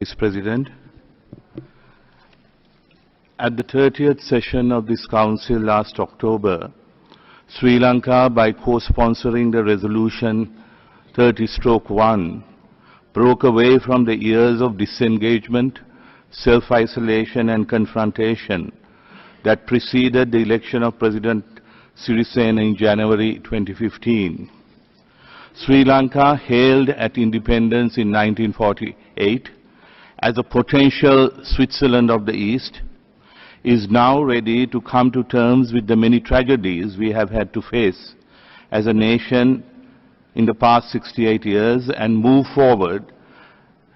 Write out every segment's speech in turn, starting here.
Vice President, at the 30th session of this Council last October, Sri Lanka, by co-sponsoring the Resolution 30/1, broke away from the years of disengagement, self-isolation and confrontation that preceded the election of President Sirisena in January 2015. Sri Lanka, hailed at independence in 1948 as a potential Switzerland of the East, is now ready to come to terms with the many tragedies we have had to face as a nation in the past 68 years and move forward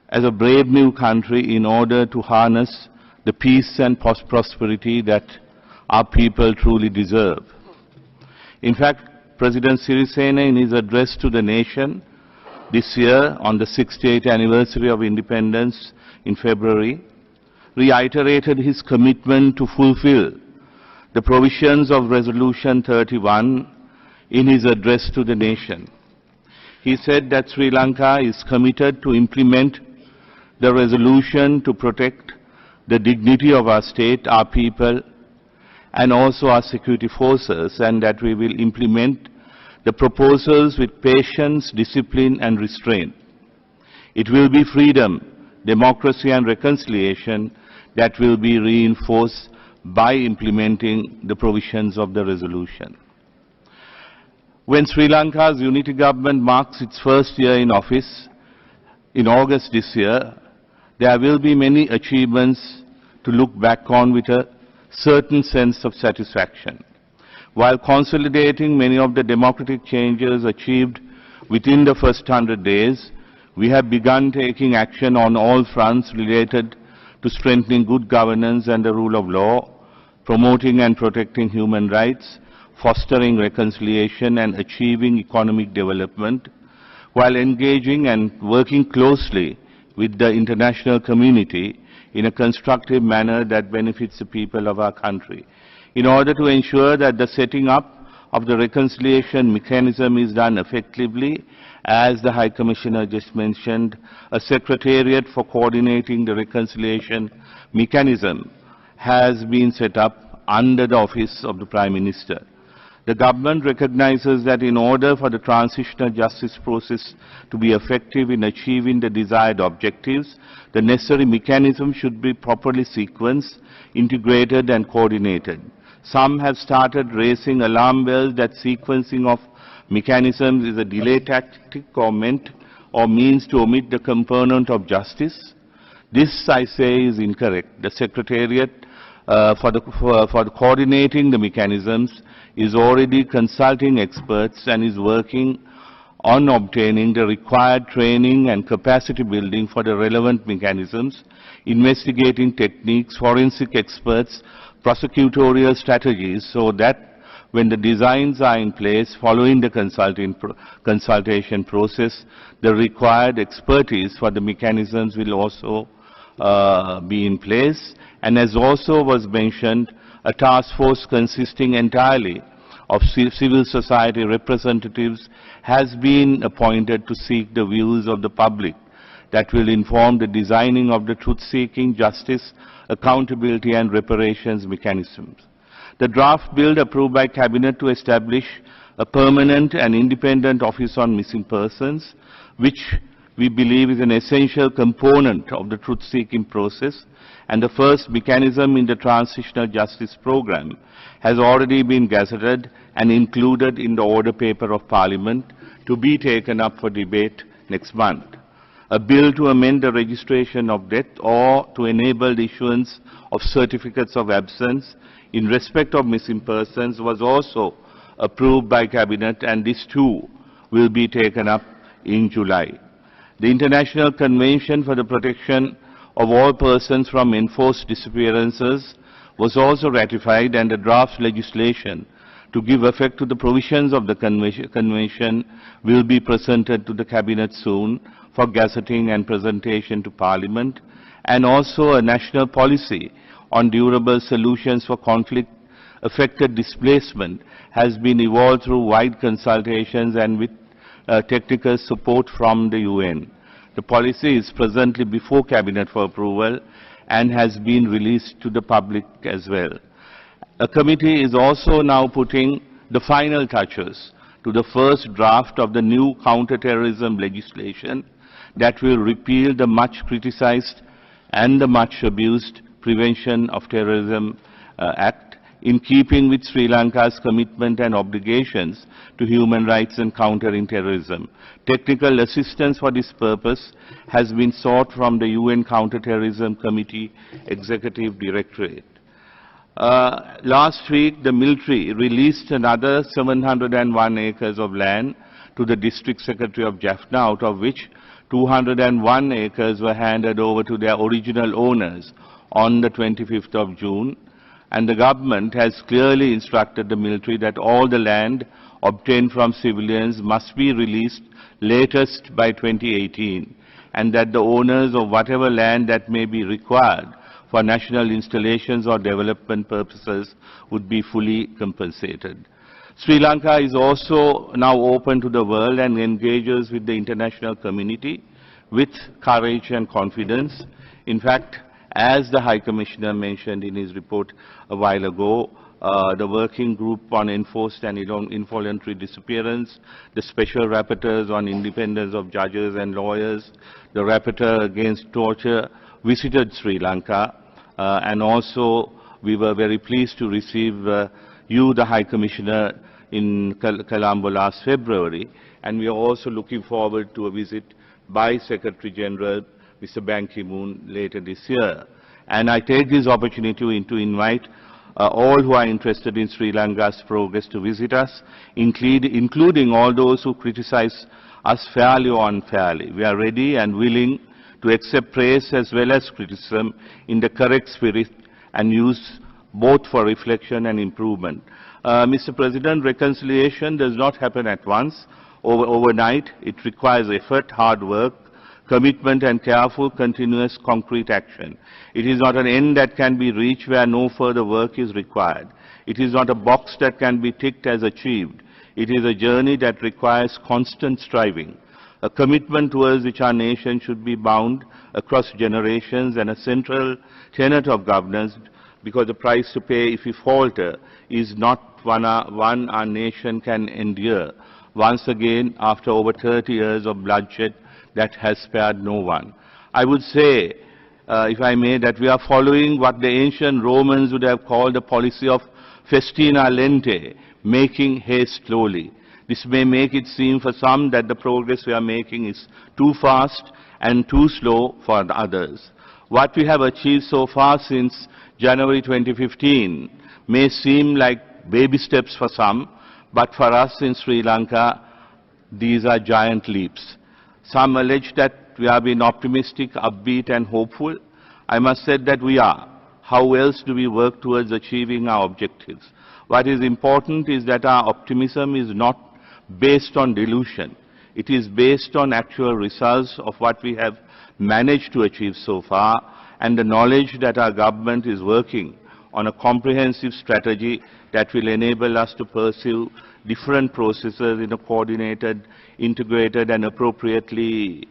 as a brave new country in order to harness the peace and prosperity that our people truly deserve. In fact, President Sirisena, in his address to the nation this year on the 68th anniversary of independence in February, reiterated his commitment to fulfill the provisions of Resolution 31 in his address to the nation. He said that Sri Lanka is committed to implement the resolution to protect the dignity of our state, our people, and also our security forces, and that we will implement the proposals with patience, discipline, and restraint. It will be freedom, democracy, and reconciliation that will be reinforced by implementing the provisions of the resolution. When Sri Lanka's unity government marks its first year in office in August this year, there will be many achievements to look back on with a certain sense of satisfaction. While consolidating many of the democratic changes achieved within the first 100 days, we have begun taking action on all fronts related to strengthening good governance and the rule of law, promoting and protecting human rights, fostering reconciliation and achieving economic development, while engaging and working closely with the international community in a constructive manner that benefits the people of our country. In order to ensure that the setting up of the reconciliation mechanism is done effectively, as the High Commissioner just mentioned, a secretariat for coordinating the reconciliation mechanism has been set up under the office of the Prime Minister. The government recognizes that in order for the transitional justice process to be effective in achieving the desired objectives, the necessary mechanism should be properly sequenced, integrated and coordinated. Some have started raising alarm bells that sequencing of mechanisms is a delay tactic or means to omit the component of justice. This, I say, is incorrect. The Secretariat for coordinating the mechanisms is already consulting experts and is working on obtaining the required training and capacity building for the relevant mechanisms, investigating techniques, forensic experts, prosecutorial strategies, so that when the designs are in place following the consultation process, the required expertise for the mechanisms will also be in place. And as also was mentioned, a task force consisting entirely of civil society representatives has been appointed to seek the views of the public that will inform the designing of the truth-seeking, justice, accountability and reparations mechanisms. The draft bill approved by Cabinet to establish a permanent and independent office on missing persons, which we believe is an essential component of the truth-seeking process, and the first mechanism in the Transitional Justice Program has already been gazetted and included in the order paper of Parliament to be taken up for debate next month. A bill to amend the registration of death or to enable the issuance of certificates of absence in respect of missing persons was also approved by Cabinet, and this too will be taken up in July. The International Convention for the Protection of All Persons from Enforced Disappearances was also ratified, and the draft legislation to give effect to the provisions of the convention will be presented to the Cabinet soon for gazetting and presentation to Parliament, and also a national policy on durable solutions for conflict-affected displacement has been evolved through wide consultations and with technical support from the UN. The policy is presently before Cabinet for approval and has been released to the public as well. A committee is also now putting the final touches to the first draft of the new counter-terrorism legislation that will repeal the much criticized and the much abused Prevention of Terrorism Act, in keeping with Sri Lanka's commitment and obligations to human rights and countering terrorism. Technical assistance for this purpose has been sought from the UN Counter-Terrorism Committee Executive Directorate. Last week, the military released another 701 acres of land to the District Secretary of Jaffna, out of which 201 acres were handed over to their original owners on the 25th of June. And the government has clearly instructed the military that all the land obtained from civilians must be released latest by 2018, and that the owners of whatever land that may be required for national installations or development purposes would be fully compensated. Sri Lanka is also now open to the world and engages with the international community with courage and confidence. In fact, as the High Commissioner mentioned in his report a while ago, the working group on enforced and involuntary disappearance, the special rapporteurs on independence of judges and lawyers, the rapporteur against torture visited Sri Lanka, and also we were very pleased to receive you, the High Commissioner, in Colombo last February, and we are also looking forward to a visit by Secretary General Mr. Ban Ki-moon later this year. And I take this opportunity to invite all who are interested in Sri Lanka's progress to visit us, including all those who criticize us fairly or unfairly. We are ready and willing to accept praise as well as criticism in the correct spirit and use both for reflection and improvement. Mr. President, reconciliation does not happen at once, overnight. It requires effort, hard work, commitment and careful, continuous, concrete action. It is not an end that can be reached where no further work is required. It is not a box that can be ticked as achieved. It is a journey that requires constant striving, a commitment towards which our nation should be bound across generations, and a central tenet of governance, because the price to pay if we falter is not one our nation can endure. Once again, after over 30 years of bloodshed that has spared no one. I would say, if I may, that we are following what the ancient Romans would have called the policy of festina lente, making haste slowly. This may make it seem for some that the progress we are making is too fast and too slow for others. What we have achieved so far since January 2015 may seem like baby steps for some, but for us in Sri Lanka, these are giant leaps. Some allege that we have been optimistic, upbeat and hopeful. I must say that we are. How else do we work towards achieving our objectives? What is important is that our optimism is not based on delusion. It is based on actual results of what we have managed to achieve so far, and the knowledge that our government is working on a comprehensive strategy that will enable us to pursue different processes in a coordinated, integrated and appropriately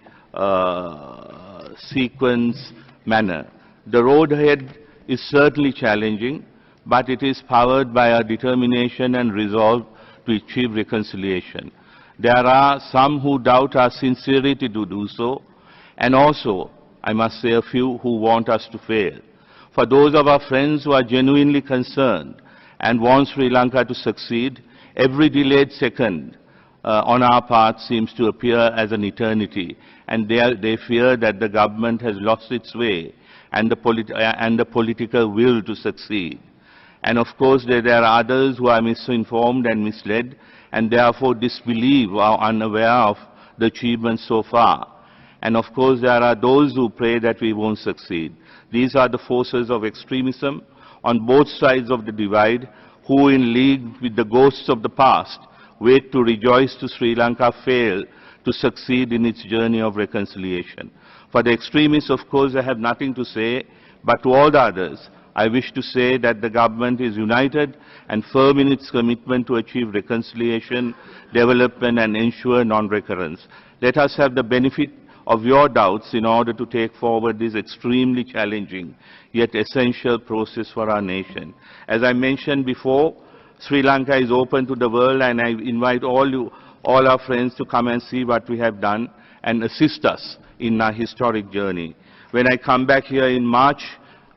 sequenced manner. The road ahead is certainly challenging, but it is powered by our determination and resolve to achieve reconciliation. There are some who doubt our sincerity to do so, and also, I must say, a few who want us to fail. For those of our friends who are genuinely concerned and want Sri Lanka to succeed, every delayed second on our part seems to appear as an eternity, and they fear that the government has lost its way and the political will to succeed. And of course, there are others who are misinformed and misled, and therefore disbelieve or are unaware of the achievements so far. And of course, there are those who pray that we won't succeed. These are the forces of extremism on both sides of the divide, who in league with the ghosts of the past wait to rejoice to Sri Lanka fail to succeed in its journey of reconciliation. For the extremists, of course, I have nothing to say, but to all the others, I wish to say that the government is united and firm in its commitment to achieve reconciliation, development and ensure non-recurrence. Let us have the benefit of your doubts in order to take forward this extremely challenging yet essential process for our nation. As I mentioned before, Sri Lanka is open to the world, and I invite all our friends to come and see what we have done and assist us in our historic journey. When I come back here in March,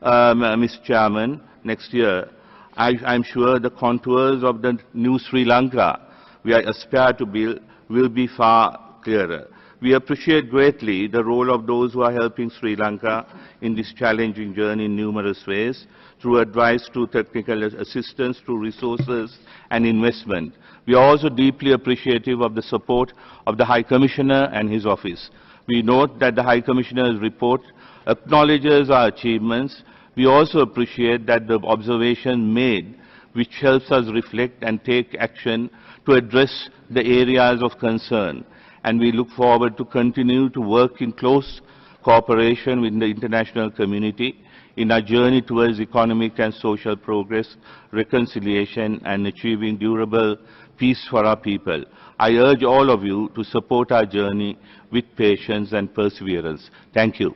Mr. Chairman, next year, I'm sure the contours of the new Sri Lanka we aspire to build will be far clearer. We appreciate greatly the role of those who are helping Sri Lanka in this challenging journey in numerous ways, through advice, through technical assistance, through resources and investment. We are also deeply appreciative of the support of the High Commissioner and his office. We note that the High Commissioner's report acknowledges our achievements. We also appreciate that the observation made, which helps us reflect and take action to address the areas of concern. And we look forward to continue to work in close cooperation with the international community in our journey towards economic and social progress, reconciliation, and achieving durable peace for our people. I urge all of you to support our journey with patience and perseverance. Thank you.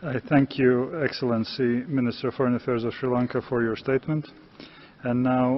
I thank you, Excellency, Minister of Foreign Affairs of Sri Lanka, for your statement. And now